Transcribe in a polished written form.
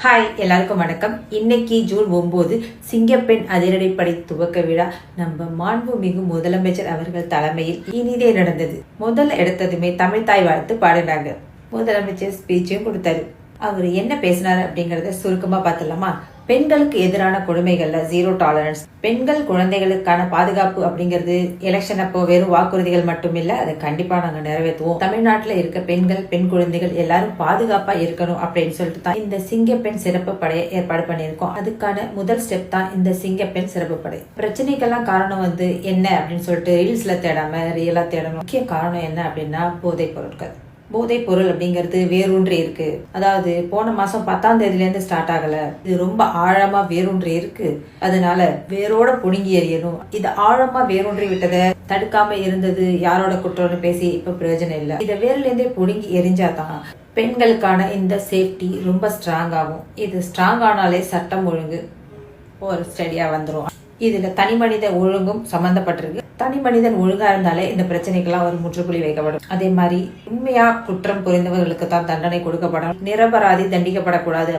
Hi, எல்லாருக்கும் வணக்கம். இன்னைக்கு ஜூன் 9 சிங்கப்பெண் அதிரடிப்படை துவக்க விழா நம்ம மாண்புமிகு முதலமைச்சர் அவர்கள் தலைமையில் இனிதே நடந்தது. முதல்ல எடுத்ததுமே தமிழ் தாய் வாழ்த்து பாடினாங்க. முதலமைச்சர் ஸ்பீச்சும் கொடுத்தாரு. அவர் என்ன பேசினாரு அப்படிங்கறத சுருக்கமா பார்த்துலாமா? பெண்களுக்கு எதிரான கொடுமைகள்ல 0 டாலரன்ஸ், பெண்கள் குழந்தைகளுக்கான பாதுகாப்பு அப்படிங்கிறது எலெக்ஷன் அப்போ வெறும் வாக்குறுதிகள் மட்டும் இல்ல, அதை கண்டிப்பா நாங்க நிறைவேற்றுவோம். தமிழ்நாட்டுல இருக்க பெண்கள், பெண் குழந்தைகள் எல்லாரும் பாதுகாப்பா இருக்கணும் அப்படின்னு சொல்லிட்டு தான் இந்த சிங்கப்பெண் சிறப்பு படையை ஏற்பாடு பண்ணியிருக்கோம். அதுக்கான முதல் ஸ்டெப் தான் இந்த சிங்கப்பெண் சிறப்பு படை. பிரச்சனைக்கெல்லாம் காரணம் என்ன அப்படின்னு சொல்லிட்டு ரீல்ஸ்ல தேடாம ரியலா தேடணும். முக்கிய காரணம் என்ன அப்படின்னா போதைப் பொருட்கள். போதைப் பொருள் அப்படிங்கிறது வேரூன்றி இருக்கு. அதாவது போன மாசம் 10ஆம் தேதியில இருந்து ஸ்டார்ட் ஆகல, இது ரொம்ப ஆழமா வேரூன்றி இருக்கு. அதனால வேரோட புடுங்கி எறியணும். இது ஆழமா வேரூன்றி விட்டதை தடுக்காம இருந்தது யாரோட குற்றம்னு பேசி இப்ப பிரயோஜனம் இல்லை. இதை வேர்ல இருந்தே புடுங்கி எரிஞ்சாதான் பெண்களுக்கான இந்த சேஃப்டி ரொம்ப ஸ்ட்ராங் ஆகும். இது ஸ்ட்ராங் ஆனாலே சட்டம் ஒழுங்கு ஒரு ஸ்டடியா வந்துடும். இதுல தனி மனித ஒழுங்கும் சம்பந்தப்பட்டிருக்கு. தனி மனிதன் ஒழுங்கா இருந்தாலே இந்த பிரச்சனைக்கெல்லாம் ஒரு முற்றுப்புள்ளி வைக்கப்படும். அதே மாதிரி உண்மையா குற்றம் புரிந்தவர்களுக்கு தான் தண்டனை கொடுக்கப்படும். நிரபராதி தண்டிக்கப்படக்கூடாது.